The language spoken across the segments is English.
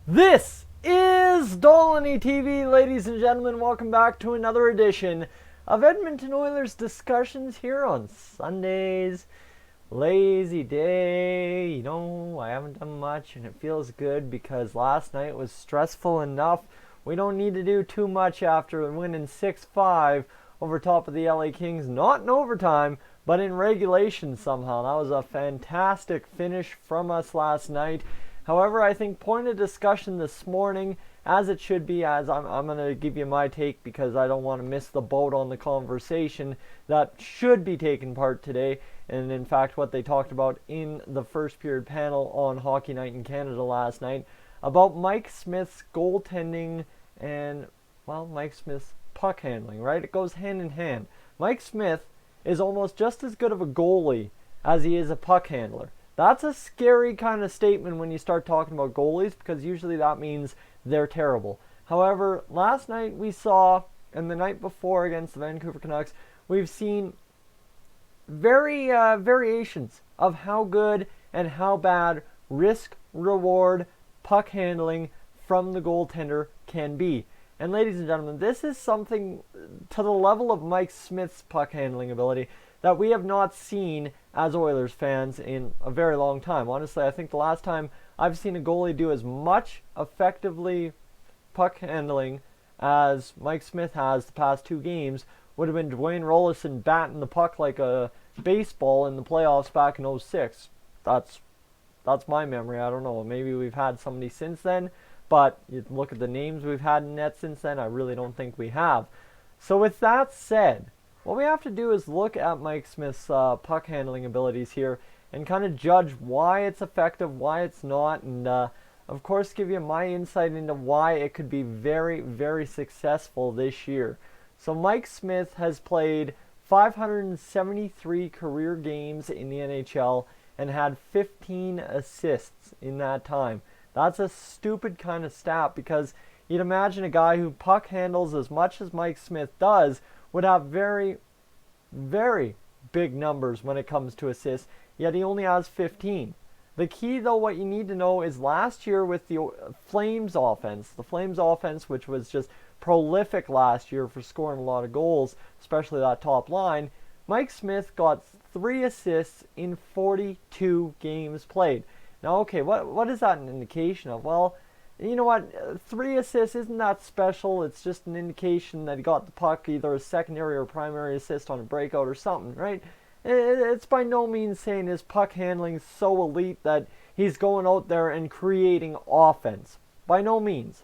This is Dolynny TV, ladies and gentlemen. Welcome back to another edition of Edmonton Oilers discussions here on Sundays. Lazy day, I haven't done much and it feels good because last night was stressful enough. We don't need to do too much after winning 6-5 over top of the LA Kings, not in overtime, but in regulation somehow. That was a fantastic finish from us last night. However, I think point of discussion this morning, as it should be, as I'm going to give you my take because I don't want to miss the boat on the conversation that should be taking part today, and in fact what they talked about in the first period panel on Hockey Night in Canada last night, about Mike Smith's goaltending and, well, Mike Smith's puck handling, right? It goes hand in hand. Mike Smith is almost just as good of a goalie as he is a puck handler. That's a scary kind of statement when you start talking about goalies because usually that means they're terrible. However, last night we saw, and the night before against the Vancouver Canucks, we've seen variations of how good and how bad risk-reward puck handling from the goaltender can be. And ladies and gentlemen, this is something to the level of Mike Smith's puck handling ability that we have not seen as Oilers fans in a very long time. Honestly, I think the last time I've seen a goalie do as much effectively puck handling as Mike Smith has the past two games would have been Dwayne Rollison batting the puck like a baseball in the playoffs back in 06. That's my memory. I don't know. Maybe we've had somebody since then, but you look at the names we've had in net since then, I really don't think we have. So with that said, what we have to do is look at Mike Smith's puck handling abilities here and kind of judge why it's effective, why it's not, and of course give you my insight into why it could be very, very successful this year. So Mike Smith has played 573 career games in the NHL and had 15 assists in that time. That's a stupid kind of stat because you'd imagine a guy who puck handles as much as Mike Smith does would have very, very big numbers when it comes to assists, yet he only has 15. The key, though, what you need to know is last year with the Flames offense, which was just prolific last year for scoring a lot of goals, especially that top line, Mike Smith got 3 assists in 42 games played. Now, okay, what is that an indication of? Well, you know what? 3 assists isn't that special. It's just an indication that he got the puck, either a secondary or primary assist on a breakout or something, right? It's by no means saying his puck handling is so elite that he's going out there and creating offense. By no means.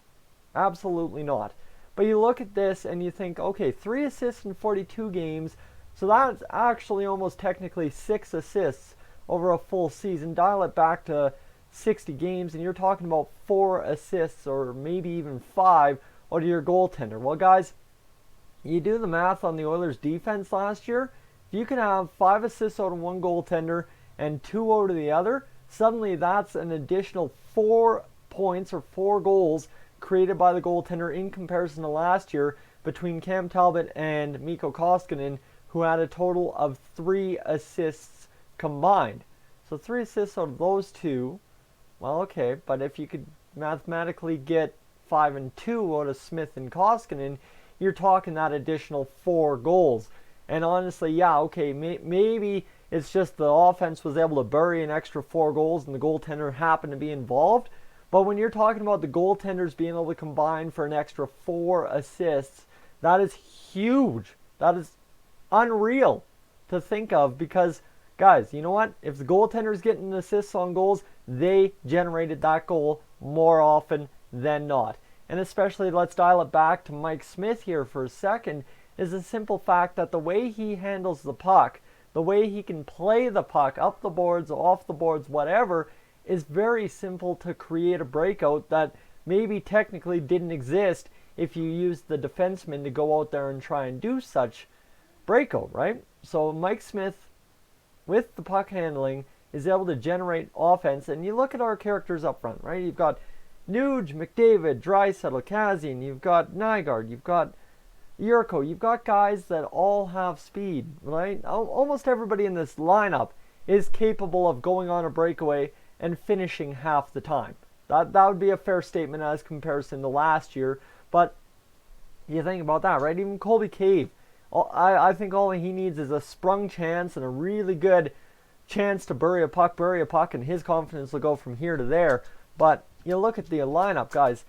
Absolutely not. But you look at this and you think, okay, 3 assists in 42 games, so that's actually almost technically 6 assists over a full season. Dial it back to 60 games and you're talking about 4 assists or maybe even 5 out of your goaltender. Well, guys, you do the math on the Oilers defense last year. If you can have 5 assists out of one goaltender and 2 out of the other, suddenly that's an additional 4 points or 4 goals created by the goaltender in comparison to last year between Cam Talbot and Mikko Koskinen, who had a total of 3 assists combined. So 3 assists out of those two. Well, okay, but if you could mathematically get 5 and 2 out of Smith and Koskinen, you're talking that additional 4 goals. And honestly, yeah, okay, maybe it's just the offense was able to bury an extra 4 goals and the goaltender happened to be involved. But when you're talking about the goaltenders being able to combine for an extra 4 assists, that is huge. That is unreal to think of because, guys, you know what? If the goaltender's getting assists on goals, they generated that goal more often than not. And especially, let's dial it back to Mike Smith here for a second, is the simple fact that the way he handles the puck, the way he can play the puck up the boards, off the boards, whatever, is very simple to create a breakout that maybe technically didn't exist if you used the defenseman to go out there and try and do such breakout, right? So Mike Smith, with the puck handling, is able to generate offense. And you look at our characters up front, right? You've got Nuge, McDavid, Draisaitl, Kazian. You've got Nygaard. You've got Yurko. You've got guys that all have speed, right? Almost everybody in this lineup is capable of going on a breakaway and finishing half the time. That would be a fair statement as comparison to last year. But you think about that, right? Even Colby Cave, I think all he needs is a sprung chance and a really good chance to bury a puck, and his confidence will go from here to there. But you look at the lineup, guys.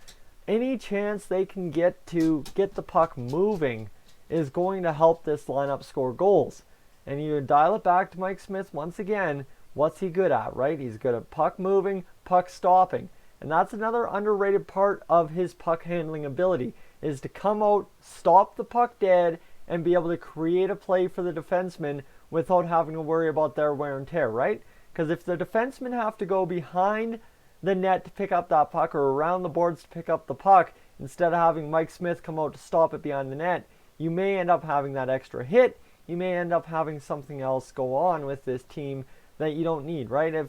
Any chance they can get to get the puck moving is going to help this lineup score goals. And you dial it back to Mike Smith once again. What's he good at, right? He's good at puck moving, puck stopping. And that's another underrated part of his puck handling ability, is to come out, stop the puck dead, and be able to create a play for the defenseman without having to worry about their wear and tear, right? Because if the defensemen have to go behind the net to pick up that puck, or around the boards to pick up the puck, instead of having Mike Smith come out to stop it behind the net, you may end up having that extra hit. You may end up having something else go on with this team that you don't need, right? If,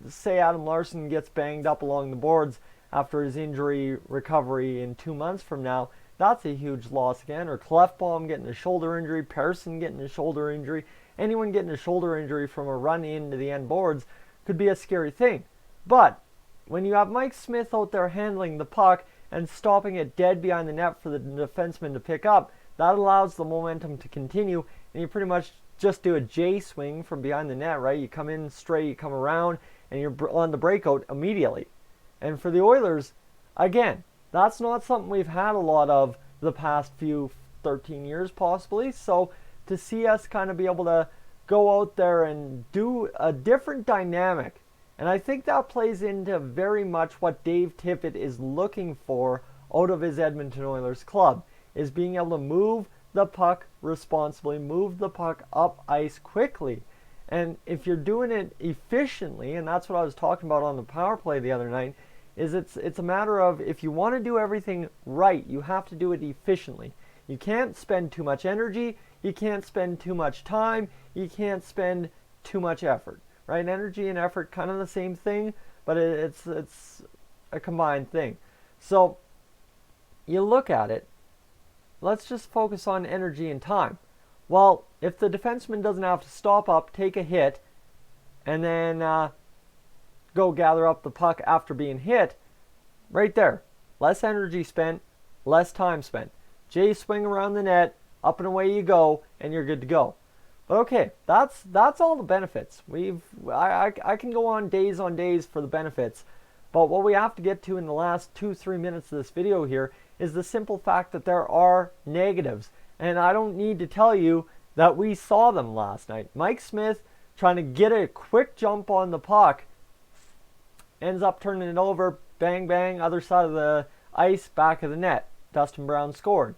say, Adam Larsson gets banged up along the boards after his injury recovery in 2 months from now, that's a huge loss again. Or Clefbaum getting a shoulder injury, Persson getting a shoulder injury, anyone getting a shoulder injury from a run into the end boards could be a scary thing. But when you have Mike Smith out there handling the puck and stopping it dead behind the net for the defenseman to pick up, that allows the momentum to continue, and you pretty much just do a J swing from behind the net, right? You come in straight, you come around, and you're on the breakout immediately. And for the Oilers, again, that's not something we've had a lot of the past few 13 years possibly. So to see us kind of be able to go out there and do a different dynamic, and I think that plays into very much what Dave Tippett is looking for out of his Edmonton Oilers club, is being able to move the puck responsibly, move the puck up ice quickly. And if you're doing it efficiently, and that's what I was talking about on the power play the other night, is it's a matter of, if you want to do everything right, you have to do it efficiently. You can't spend too much energy, you can't spend too much time, you can't spend too much effort, right? Energy and effort, kind of the same thing, but it's a combined thing. So you look at it, let's just focus on energy and time. Well, if the defenseman doesn't have to stop up, take a hit, and then go gather up the puck after being hit, right there, less energy spent, less time spent. J swing around the net, up and away you go, and you're good to go. But okay, that's all the benefits. I can go on days for the benefits, but what we have to get to in the last 2-3 minutes of this video here is the simple fact that there are negatives. And I don't need to tell you that we saw them last night. Mike Smith trying to get a quick jump on the puck, ends up turning it over, bang, bang, other side of the ice, back of the net. Dustin Brown scored.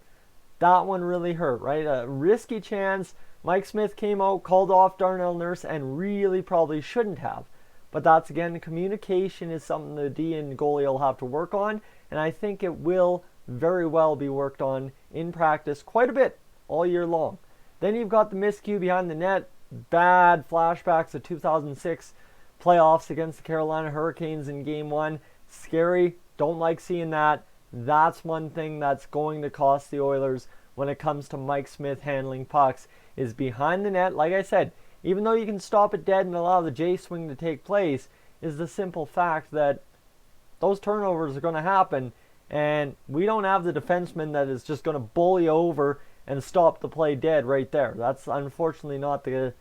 That one really hurt, right? A risky chance. Mike Smith came out, called off Darnell Nurse, and really probably shouldn't have. But that's, again, communication is something the D and goalie will have to work on, and I think it will very well be worked on in practice quite a bit all year long. Then you've got the miscue behind the net, bad flashbacks of 2006 playoffs against the Carolina Hurricanes in Game 1. Scary, don't like seeing that. That's one thing that's going to cost the Oilers when it comes to Mike Smith handling pucks, is behind the net. Like I said, even though you can stop it dead and allow the J swing to take place, is the simple fact that those turnovers are going to happen, and we don't have the defenseman that is just going to bully over and stop the play dead right there. That's unfortunately not the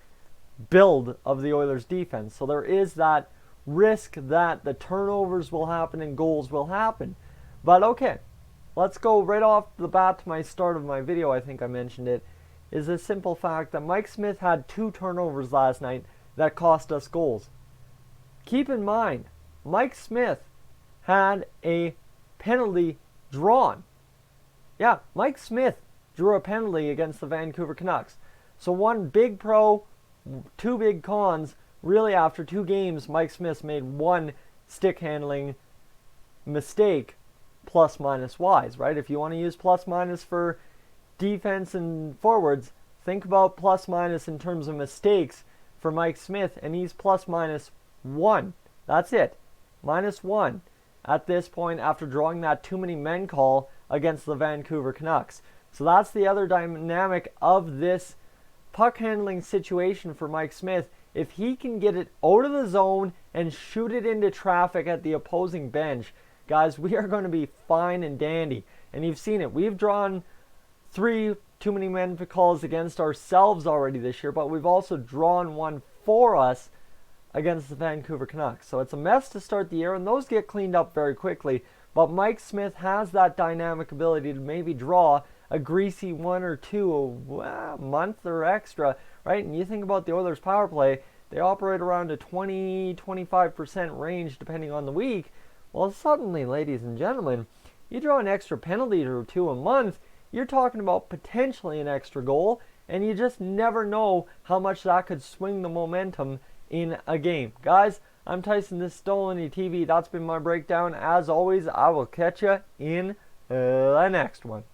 build of the Oilers defense. So there is that risk that the turnovers will happen and goals will happen. But okay, let's go right off the bat to my start of my video. I think I mentioned it, is the simple fact that Mike Smith had 2 turnovers last night that cost us goals. Keep in mind, Mike Smith had a penalty drawn. Yeah, Mike Smith drew a penalty against the Vancouver Canucks. So 1 big pro, 2 big cons. Really, after 2 games, Mike Smith made 1 stick handling mistake, plus minus wise, right? If you want to use plus minus for defense and forwards, think about plus minus in terms of mistakes for Mike Smith, and he's plus minus 1. That's it. -1 at this point after drawing that too many men call against the Vancouver Canucks. So that's the other dynamic of this puck handling situation for Mike Smith. If he can get it out of the zone and shoot it into traffic at the opposing bench, guys, we are going to be fine and dandy. And you've seen it. We've drawn 3 too many men calls against ourselves already this year, but we've also drawn one for us against the Vancouver Canucks. So it's a mess to start the year, and those get cleaned up very quickly. But Mike Smith has that dynamic ability to maybe draw a greasy 1 or 2 a month or extra, right? And you think about the Oilers' power play, they operate around a 20-25% range depending on the week. Well, suddenly, ladies and gentlemen, you draw an extra penalty or 2 a month, you're talking about potentially an extra goal, and you just never know how much that could swing the momentum in a game. Guys, I'm Tyson, this is Dolynny TV. That's been my breakdown. As always, I will catch you in the next one.